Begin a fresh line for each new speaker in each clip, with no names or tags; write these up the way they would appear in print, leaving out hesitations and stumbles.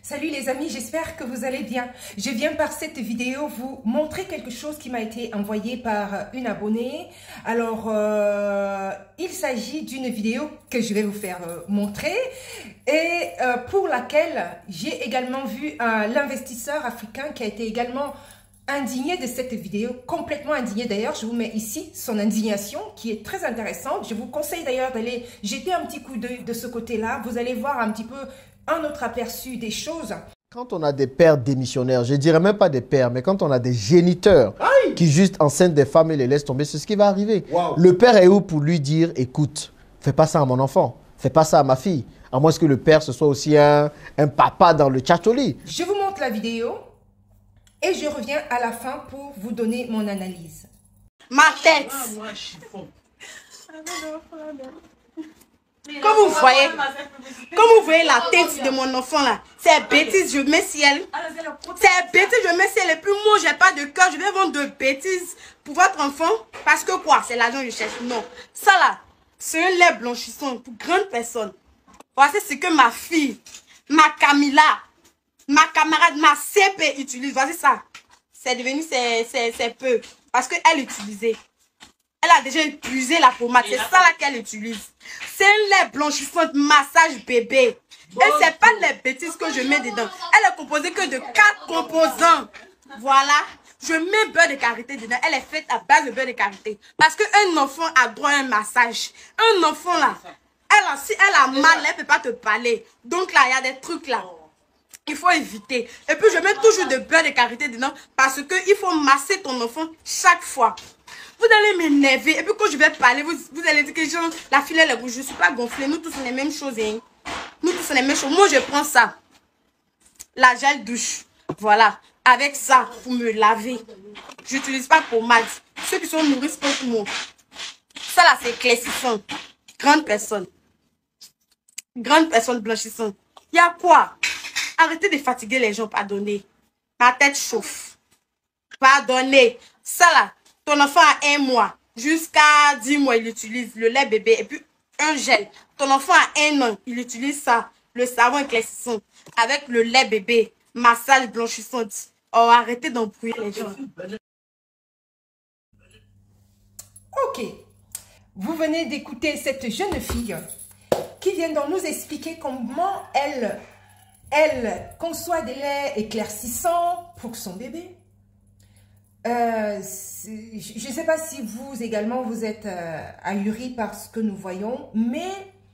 Salut les amis, j'espère que vous allez bien. Je viens par cette vidéo vous montrer quelque chose qui m'a été envoyé par une abonnée. Alors, il s'agit d'une vidéo que je vais vous faire montrer et pour laquelle j'ai également vu l'investisseur africain qui a été également indigné de cette vidéo, complètement indigné d'ailleurs. Je vous mets ici son indignation qui est très intéressante. Je vous conseille d'ailleurs d'aller jeter un petit coup d'œil de ce côté-là. Vous allez voir un petit peu un autre aperçu des choses.
Quand on a des pères démissionnaires, je dirais même pas des pères, mais quand on a des géniteurs qui juste enceintent des femmes et les laissent tomber, c'est ce qui va arriver. Wow. Le père est où pour lui dire, écoute, fais pas ça à mon enfant, fais pas ça à ma fille. À moins que le père, ce soit aussi un papa dans le tchatcholi.
Je vous montre la vidéo et je reviens à la fin pour vous donner mon analyse.
Ma tête. Comme vous voyez la tête de mon enfant là, c'est bêtise, je mets ciel. C'est bêtise, je mets ciel. Et puis moi, j'ai pas de cœur, je vais vendre de bêtises pour votre enfant. Parce que quoi? C'est l'argent que je cherche. Non. Ça là, c'est un lait blanchissant pour grandes personnes. Voici ce que ma fille, ma Camilla, ma camarade, ma CP utilise. Voici ça. C'est devenu, c'est peu. Parce qu'elle utilisait. Elle a déjà utilisé la pommade. C'est ça là qu'elle utilise. C'est un lait blanchissant massage bébé. Et c'est pas les bêtises que je mets dedans. Elle est composée que de 4 composants. Voilà. Je mets beurre de karité dedans. Elle est faite à base de beurre de karité. Parce qu'un enfant a droit à un massage. Un enfant là, si elle a mal, elle ne peut pas te parler. Donc là, il y a des trucs là. Il faut éviter. Et puis je mets toujours de beurre de karité dedans. Parce qu'il faut masser ton enfant chaque fois. Vous allez m'énerver. Et puis quand je vais parler, vous allez dire que genre, la fille elle est rouge. Je ne suis pas gonflée. Nous tous on les mêmes choses. Hein. Nous tous on les mêmes choses. Moi je prends ça. La gel douche. Voilà. Avec ça, pour me laver. Je n'utilise pas pommade. Ceux qui sont nourris contre moi. Ça là c'est éclaircissant. Grande personne. Grande personne blanchissante. Il y a quoi? Arrêtez de fatiguer les gens. Pardonnez. Ma tête chauffe. Pardonnez. Ça là. Ton enfant a 1 mois, jusqu'à 10 mois, il utilise le lait bébé et puis un gel. Ton enfant a 1 an, il utilise ça, le savon éclaircissant, avec le lait bébé, massage blanchissant. Oh, arrêtez d'embrouiller les gens.
Ok, vous venez d'écouter cette jeune fille qui vient de nous expliquer comment elle conçoit des laits éclaircissants pour son bébé. Je ne sais pas si vous également vous êtes ahuris par ce que nous voyons, mais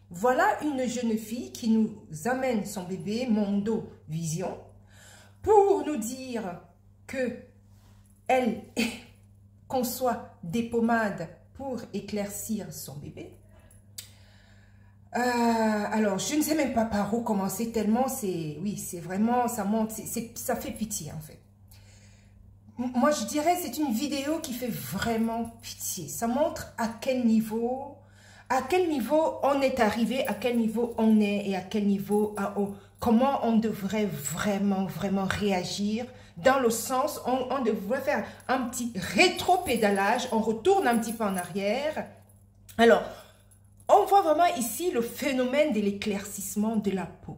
voilà une jeune fille qui nous amène son bébé Mondo Vision pour nous dire que elle conçoit des pommades pour éclaircir son bébé. Alors, je ne sais même pas par où commencer tellement c'est vraiment, ça monte, ça fait pitié en fait. Moi, je dirais c'est une vidéo qui fait vraiment pitié. Ça montre à quel niveau on est arrivé, à quel niveau on est et à quel niveau, comment on devrait vraiment réagir. Dans le sens, on devrait faire un petit rétro-pédalage, on retourne un petit peu en arrière. Alors, on voit vraiment ici le phénomène de l'éclaircissement de la peau.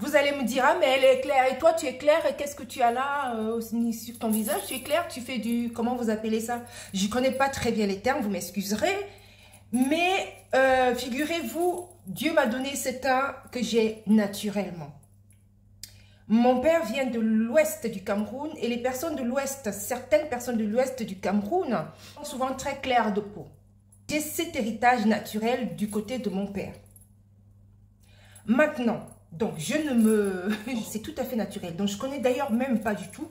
Vous allez me dire, ah mais elle est claire, et toi tu es claire, et qu'est-ce que tu as là sur ton visage? Tu es claire, tu fais du, comment vous appelez ça? Je ne connais pas très bien les termes, vous m'excuserez, mais figurez-vous, Dieu m'a donné ce teint que j'ai naturellement. Mon père vient de l'ouest du Cameroun, et les personnes de l'ouest, certaines personnes de l'ouest du Cameroun, sont souvent très claires de peau. J'ai cet héritage naturel du côté de mon père. Maintenant, donc, c'est tout à fait naturel. Donc, je connais d'ailleurs même pas du tout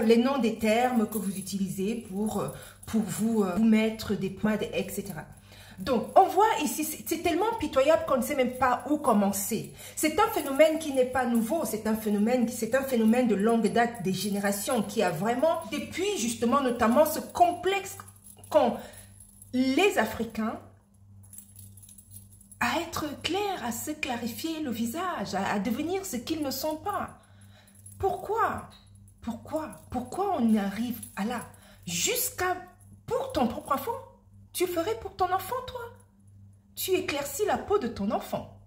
les noms des termes que vous utilisez pour vous mettre des pommades, etc. Donc, on voit ici, c'est tellement pitoyable qu'on ne sait même pas où commencer. C'est un phénomène qui n'est pas nouveau. C'est un phénomène de longue date, des générations, qui a vraiment, depuis justement notamment ce complexe qu'ont les Africains, à être clair, à se clarifier le visage, à devenir ce qu'ils ne sont pas. Pourquoi on arrive à là? Jusqu'à pour ton propre enfant. Tu le ferais pour ton enfant, toi? Tu éclaircis la peau de ton enfant.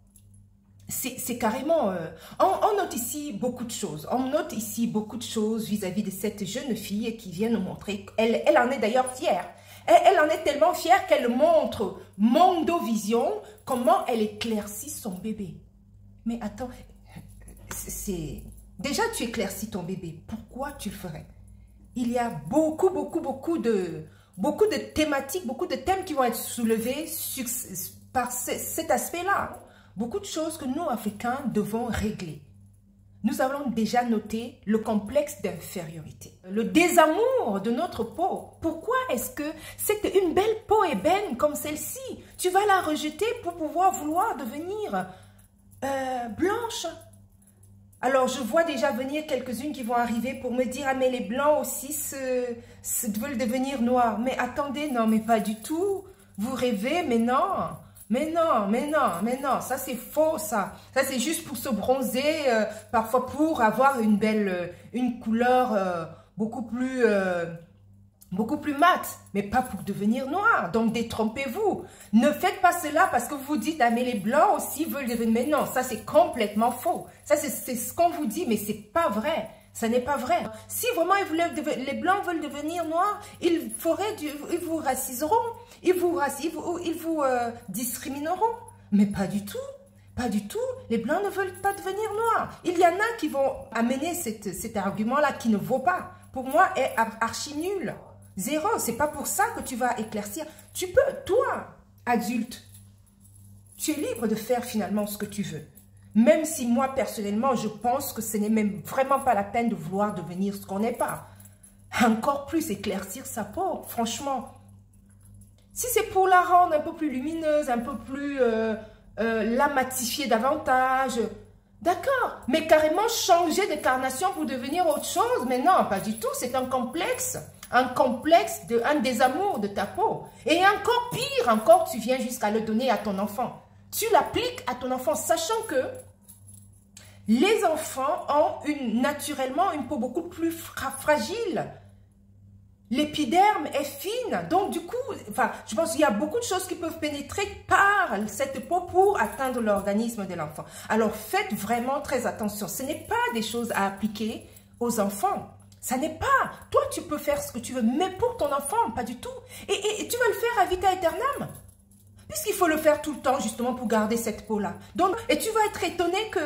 c'est carrément... on note ici beaucoup de choses. On note ici beaucoup de choses vis-à-vis de cette jeune fille qui vient nous montrer. Elle en est d'ailleurs fière. Elle en est tellement fière qu'elle montre Mondovision comment elle éclaircit son bébé. Mais attends, déjà tu éclaircis ton bébé. Pourquoi tu le ferais? Il y a beaucoup de thématiques, beaucoup de thèmes qui vont être soulevés par cet aspect-là. Beaucoup de choses que nous, Africains, devons régler. Nous avons déjà noté le complexe d'infériorité, le désamour de notre peau. Pourquoi est-ce que c'est une belle peau ébène comme celle-ci, tu vas la rejeter pour vouloir devenir blanche? Alors, je vois déjà venir quelques-unes qui vont arriver pour me dire « Ah, mais les blancs aussi veulent devenir noirs. » Mais attendez, non, mais pas du tout. Vous rêvez, mais non. Mais non, ça c'est faux, ça. Ça c'est juste pour se bronzer, parfois pour avoir une couleur beaucoup plus mate, mais pas pour devenir noir. Donc détrompez-vous. Ne faites pas cela parce que vous vous dites, ah mais les blancs aussi veulent devenir... Mais non, ça c'est complètement faux. Ça c'est ce qu'on vous dit, mais c'est pas vrai. Ça n'est pas vrai. Si vraiment les blancs veulent devenir noirs, ils vous raciseront, ils vous discrimineront. Mais pas du tout. Pas du tout. Les blancs ne veulent pas devenir noirs. Il y en a qui vont amener cet argument-là qui ne vaut pas. Pour moi, est archi nul. Zéro. C'est pas pour ça que tu vas éclaircir. Tu peux, toi, adulte, tu es libre de faire finalement ce que tu veux. Même si moi, personnellement, je pense que ce n'est même vraiment pas la peine de vouloir devenir ce qu'on n'est pas. Encore plus éclaircir sa peau, franchement. Si c'est pour la rendre un peu plus lumineuse, un peu plus la matifier davantage, d'accord. Mais carrément changer de carnation pour devenir autre chose, mais non, pas du tout. C'est un complexe, un désamour de ta peau. Et encore pire, encore tu viens jusqu'à le donner à ton enfant. Tu l'appliques à ton enfant, sachant que les enfants ont naturellement une peau beaucoup plus fragile. L'épiderme est fine, donc du coup, je pense qu'il y a beaucoup de choses qui peuvent pénétrer par cette peau pour atteindre l'organisme de l'enfant. Alors faites vraiment très attention. Ce n'est pas des choses à appliquer aux enfants. Ça n'est pas. Toi, tu peux faire ce que tu veux, mais pour ton enfant, pas du tout. Et tu vas le faire à vita aeternam. Puisqu'il faut le faire tout le temps, justement, pour garder cette peau-là. Donc, et tu vas être étonné que,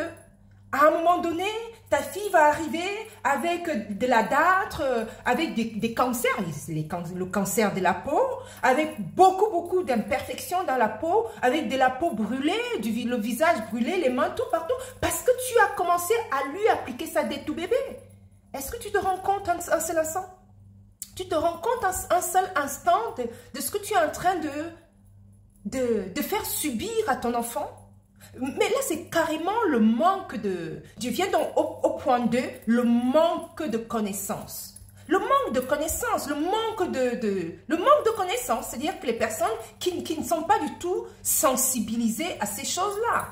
à un moment donné, ta fille va arriver avec de la dartre, avec des cancers, le cancer de la peau, avec beaucoup d'imperfections dans la peau, avec de la peau brûlée, le visage brûlé, les mains, tout partout, parce que tu as commencé à lui appliquer ça dès tout bébé. Est-ce que tu te rends compte un seul instant? Tu te rends compte un seul instant de ce que tu es en train de faire subir à ton enfant? Mais là, c'est carrément le manque de... Je viens donc au point 2, le manque de connaissances. Le manque de connaissances, le manque de connaissances, c'est-à-dire que les personnes qui ne sont pas du tout sensibilisées à ces choses-là.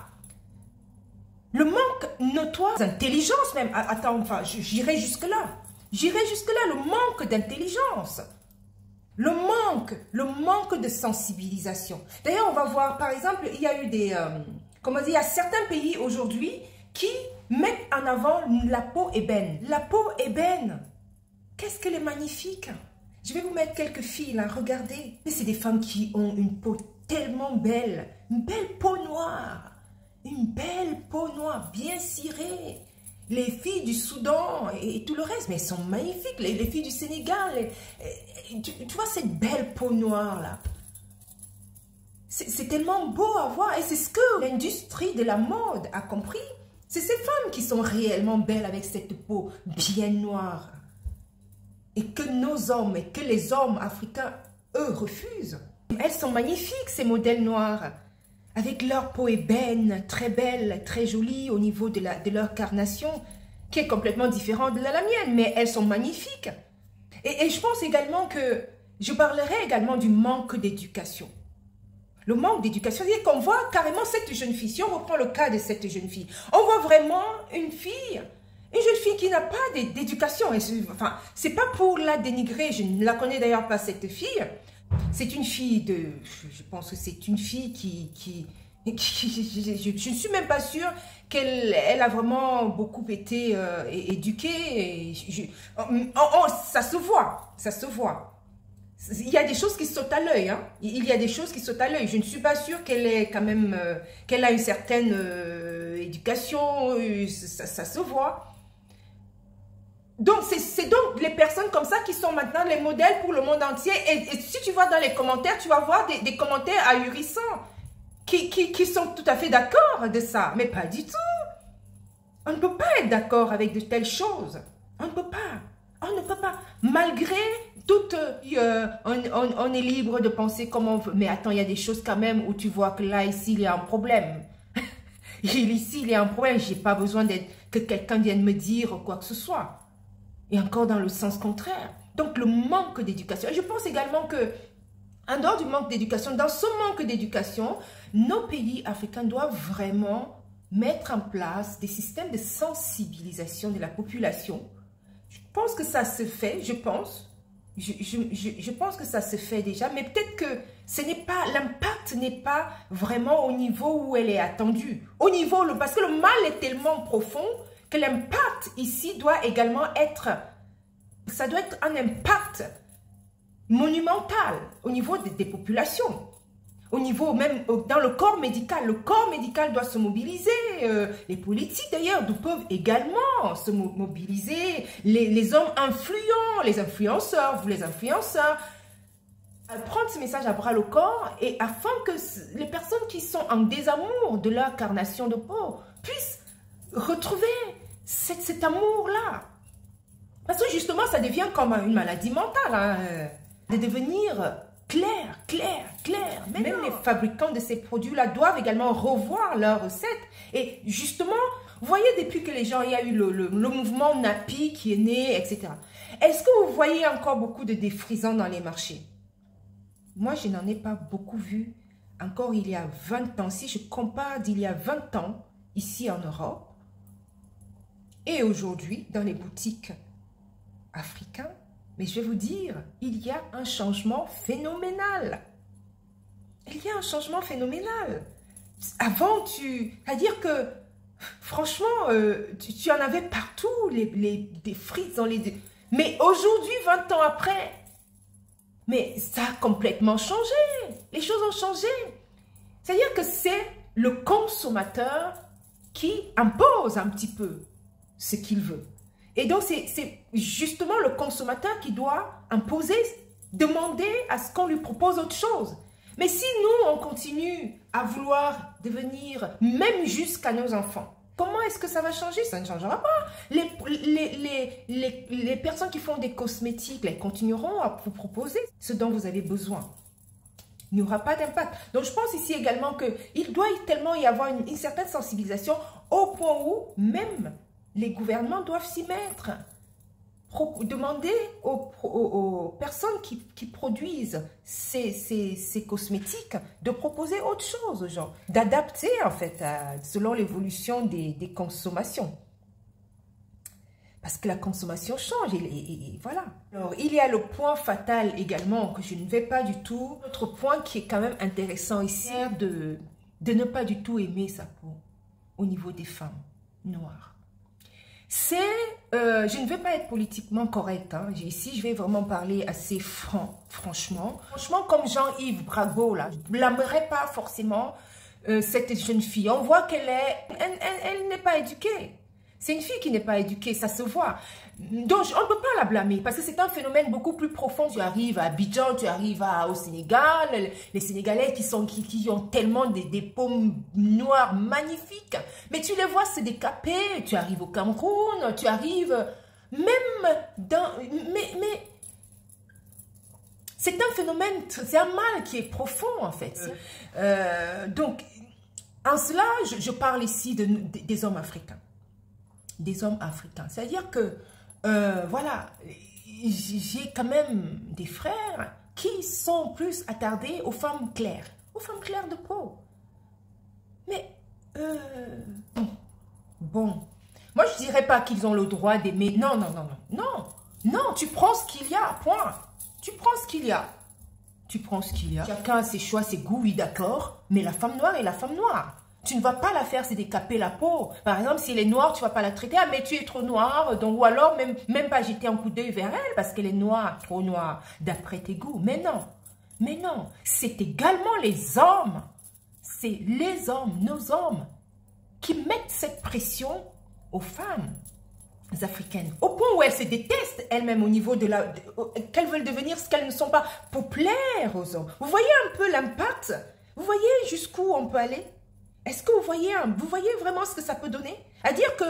Le manque notoire d'intelligence même. Attends, j'irai jusque-là. J'irai jusque-là, le manque d'intelligence. Le manque de sensibilisation. D'ailleurs, on va voir, par exemple, il y a eu des... comment dire, il y a certains pays aujourd'hui qui mettent en avant la peau ébène. La peau ébène, qu'est-ce qu'elle est magnifique. Je vais vous mettre quelques filles là, regardez. Mais c'est des femmes qui ont une peau tellement belle. Une belle peau noire. Une belle peau noire, bien cirée. Les filles du Soudan et tout le reste, mais elles sont magnifiques. Les filles du Sénégal, tu vois cette belle peau noire là. C'est tellement beau à voir et c'est ce que l'industrie de la mode a compris. C'est ces femmes qui sont réellement belles avec cette peau bien noire. Et que nos hommes et que les hommes africains, eux, refusent. Elles sont magnifiques, ces modèles noirs. Avec leur peau ébène, très belle, très jolie au niveau de leur carnation, qui est complètement différente de la mienne, mais elles sont magnifiques. Et je pense également que je parlerai également du manque d'éducation. Le manque d'éducation, c'est-à-dire qu'on voit carrément cette jeune fille, si on reprend le cas de cette jeune fille, on voit vraiment une jeune fille qui n'a pas d'éducation. Enfin, c'est pas pour la dénigrer, je ne la connais d'ailleurs pas cette fille. C'est une fille je pense que c'est une fille Je ne suis même pas sûre qu'elle a vraiment beaucoup été éduquée. Ça se voit, ça se voit. Il y a des choses qui sautent à l'œil. Hein. Il y a des choses qui sautent à l'œil. Je ne suis pas sûre qu'elle est quand même, qu'elle a une certaine éducation. Ça se voit. Donc, c'est donc les personnes comme ça qui sont maintenant les modèles pour le monde entier. Et si tu vois dans les commentaires, tu vas voir des commentaires ahurissants qui sont tout à fait d'accord de ça. Mais pas du tout. On ne peut pas être d'accord avec de telles choses. On ne peut pas. On ne peut pas. Malgré tout, on est libre de penser comme on veut. Mais attends, il y a des choses quand même où tu vois que là, ici, il y a un problème. Ici, il y a un problème. Je n'ai pas besoin que quelqu'un vienne me dire quoi que ce soit. Et encore dans le sens contraire. Donc, le manque d'éducation. Je pense également que, en dehors du manque d'éducation, dans ce manque d'éducation, nos pays africains doivent vraiment mettre en place des systèmes de sensibilisation de la population. Je pense que ça se fait, je pense. Je pense que ça se fait déjà, mais peut-être que l'impact n'est pas vraiment au niveau où elle est attendue. Au niveau, parce que le mal est tellement profond que l'impact ici doit également être, ça doit être un impact monumental au niveau des populations. Au niveau même, dans le corps médical doit se mobiliser. Les politiques d'ailleurs peuvent également se mobiliser. Les hommes influents, les influenceurs, vous les influenceurs, prendre ce message à bras le corps et afin que les personnes qui sont en désamour de leur carnation de peau puissent retrouver cet amour-là. Parce que justement, ça devient comme une maladie mentale, hein, de devenir clair. Même les fabricants de ces produits-là doivent également revoir leurs recettes. Et justement, vous voyez, depuis que il y a eu le mouvement Napi qui est né, etc. Est-ce que vous voyez encore beaucoup de défrisants dans les marchés? Moi, je n'en ai pas beaucoup vu. Encore il y a 20 ans, si je compare d'il y a 20 ans, ici en Europe, et aujourd'hui, dans les boutiques africaines, mais je vais vous dire, il y a un changement phénoménal. Il y a un changement phénoménal. Avant, c'est-à-dire que, franchement, tu en avais partout, des frites dans les... Mais aujourd'hui, 20 ans après, mais ça a complètement changé. Les choses ont changé. C'est-à-dire que c'est le consommateur qui impose un petit peu ce qu'il veut. Et donc, c'est justement le consommateur qui doit imposer, demander à ce qu'on lui propose autre chose. Mais si nous, on continue à vouloir devenir, même jusqu'à nos enfants, comment est-ce que ça va changer? Ça ne changera pas. Les personnes qui font des cosmétiques, elles continueront à vous proposer ce dont vous avez besoin. Il n'y aura pas d'impact. Donc, je pense ici également qu'il doit tellement y avoir une certaine sensibilisation au point où même les gouvernements doivent s'y mettre. Demander aux personnes qui produisent ces cosmétiques de proposer autre chose aux gens. D'adapter en fait selon l'évolution des consommations. Parce que la consommation change et voilà. Alors, il y a le point fatal également que je ne vais pas du tout. Autre point qui est quand même intéressant ici, de ne pas du tout aimer sa peau au niveau des femmes noires. C'est, je ne vais pas être politiquement correcte, hein. Ici je vais vraiment parler assez franchement. Franchement, comme Jean-Yves Brago, là, je ne blâmerais pas forcément cette jeune fille. On voit qu'elle elle n'est pas éduquée. C'est une fille qui n'est pas éduquée, ça se voit. Donc, on ne peut pas la blâmer parce que c'est un phénomène beaucoup plus profond. Tu arrives à Abidjan, tu arrives au Sénégal, les Sénégalais qui ont tellement des peaux noires magnifiques. Mais tu les vois se décaper, tu arrives au Cameroun, tu arrives même dans... Mais c'est un phénomène, c'est un mal qui est profond en fait. Donc, en cela, je parle ici des hommes africains. Des hommes africains. C'est-à-dire que, voilà, j'ai quand même des frères qui sont plus attardés aux femmes claires de peau. Mais, bon, moi je dirais pas qu'ils ont le droit d'aimer, non, tu prends ce qu'il y a, point, tu prends ce qu'il y a. Tu prends ce qu'il y a. Chacun a ses choix, ses goûts, oui, d'accord. Mais la femme noire est la femme noire. Tu ne vas pas la faire se décaper la peau. Par exemple, si elle est noire, tu ne vas pas la traiter. Ah, mais tu es trop noire. Donc, ou alors, même pas jeter un coup d'œil vers elle parce qu'elle est noire, trop noire, d'après tes goûts. Mais non. Mais non. C'est également les hommes. C'est les hommes, nos hommes, qui mettent cette pression aux femmes africaines. Au point où elles se détestent elles-mêmes au niveau de la... qu'elles veulent devenir ce qu'elles ne sont pas pour plaire aux hommes. Vous voyez un peu l'impact? Vous voyez jusqu'où on peut aller? Est-ce que vous voyez vraiment ce que ça peut donner? À dire que,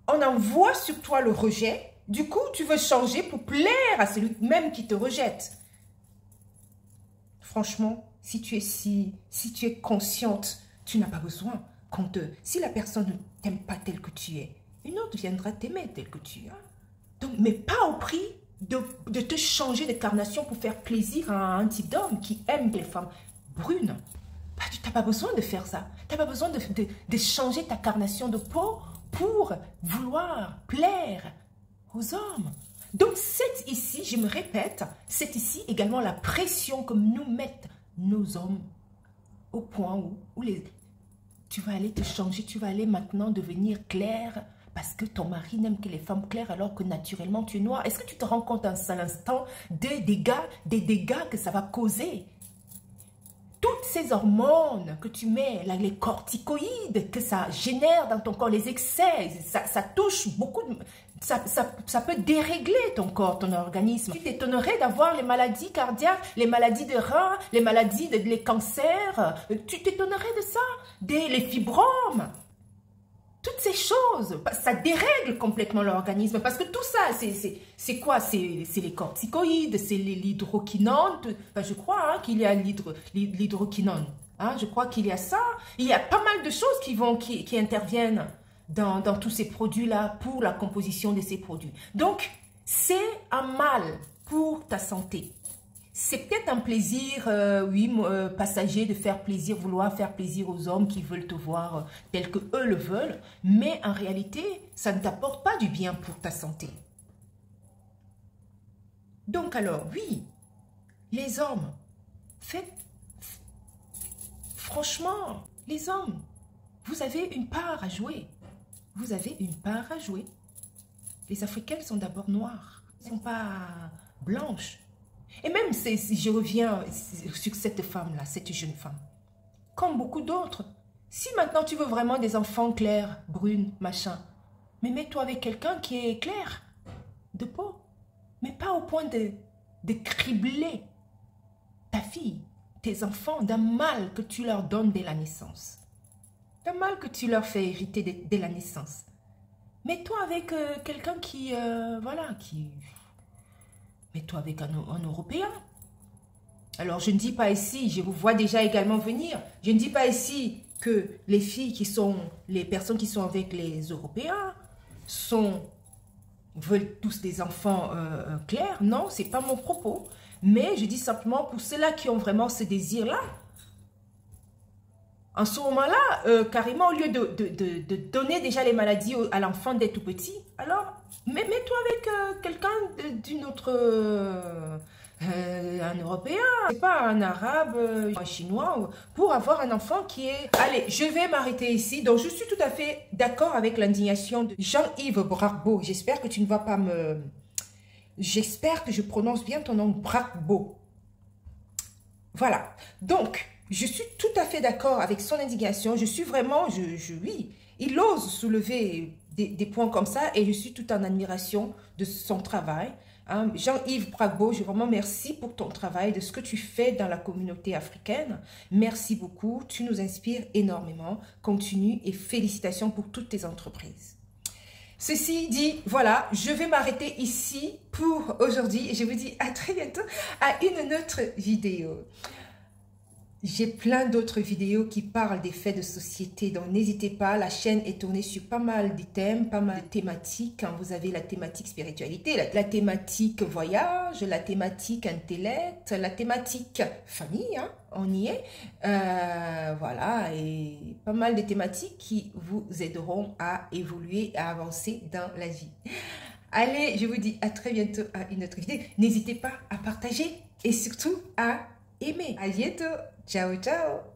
on envoie sur toi le rejet, du coup, tu veux changer pour plaire à celui même qui te rejette. Franchement, si tu es consciente, tu n'as pas besoin si la personne ne t'aime pas tel que tu es, une autre viendra t'aimer tel que tu es. Donc, mais pas au prix de te changer de carnation pour faire plaisir à un type d'homme qui aime les femmes brunes. Tu n'as pas besoin de faire ça. Tu n'as pas besoin de changer ta carnation de peau pour vouloir plaire aux hommes. Donc, c'est ici, je me répète, c'est ici également la pression que nous mettent nos hommes au point où tu vas aller te changer, tu vas aller maintenant devenir clair parce que ton mari n'aime que les femmes claires alors que naturellement tu es noire. Est-ce que tu te rends compte un seul instant des dégâts que ça va causer? Toutes ces hormones que tu mets, là, les corticoïdes que ça génère dans ton corps, les excès, ça touche beaucoup, ça peut dérégler ton corps, ton organisme. Tu t'étonnerais d'avoir les maladies cardiaques, les maladies de reins, les maladies, les cancers. Tu t'étonnerais de ça, les fibromes. Toutes ces choses, ça dérègle complètement l'organisme. Parce que tout ça, c'est quoi? C'est les corticoïdes, c'est l'hydroquinone. Enfin, je crois qu'il y a l'hydroquinone. Hein, je crois qu'il y a ça. Il y a pas mal de choses qui interviennent dans tous ces produits-là pour la composition de ces produits. Donc, c'est un mal pour ta santé. C'est peut-être un plaisir, passager de faire plaisir, vouloir faire plaisir aux hommes qui veulent te voir tel que eux le veulent, mais en réalité, ça ne t'apporte pas du bien pour ta santé. Donc alors, oui, les hommes, franchement, les hommes, vous avez une part à jouer. Vous avez une part à jouer. Les Africaines sont d'abord noires, elles ne sont pas blanches. Et même si je reviens sur cette femme-là, cette jeune femme, comme beaucoup d'autres, si maintenant tu veux vraiment des enfants clairs, brunes, machin, mais mets-toi avec quelqu'un qui est clair de peau, mais pas au point de cribler ta fille, tes enfants, d'un mal que tu leur donnes dès la naissance, d'un mal que tu leur fais hériter dès la naissance. Mets-toi avec quelqu'un qui, mets-toi avec un Européen. Alors, je ne dis pas ici, je vous vois déjà également venir, je ne dis pas ici que les filles les personnes qui sont avec les Européens veulent tous des enfants clairs. Non, ce n'est pas mon propos. Mais je dis simplement pour ceux-là qui ont vraiment ce désir-là, en ce moment-là, carrément, au lieu de donner déjà les maladies à l'enfant dès tout petit, alors, mets-toi avec quelqu'un d'une autre... un Européen, c'est pas un Arabe, un Chinois, pour avoir un enfant qui est... Allez, je vais m'arrêter ici. Donc, je suis tout à fait d'accord avec l'indignation de Jean-Yves Bracbo. J'espère que tu ne vas pas me... J'espère que je prononce bien ton nom, Bracbo. Voilà. Donc, je suis tout à fait d'accord avec son indignation. Je suis vraiment... Oui, il ose soulever des points comme ça et je suis tout en admiration de son travail. Hein, Jean-Yves Bracbo, je vraiment merci pour ton travail, de ce que tu fais dans la communauté africaine. Merci beaucoup, tu nous inspires énormément. Continue et félicitations pour toutes tes entreprises. Ceci dit, voilà, je vais m'arrêter ici pour aujourd'hui et je vous dis à très bientôt à une autre vidéo. J'ai plein d'autres vidéos qui parlent des faits de société, donc n'hésitez pas, la chaîne est tournée sur pas mal de thèmes, pas mal de thématiques. Vous avez la thématique spiritualité, la thématique voyage, la thématique intellect, la thématique famille, hein, on y est. Voilà, et pas mal de thématiques qui vous aideront à évoluer, à avancer dans la vie. Allez, je vous dis à très bientôt à une autre vidéo. N'hésitez pas à partager et surtout à aimer. À bientôt. Ciao, ciao.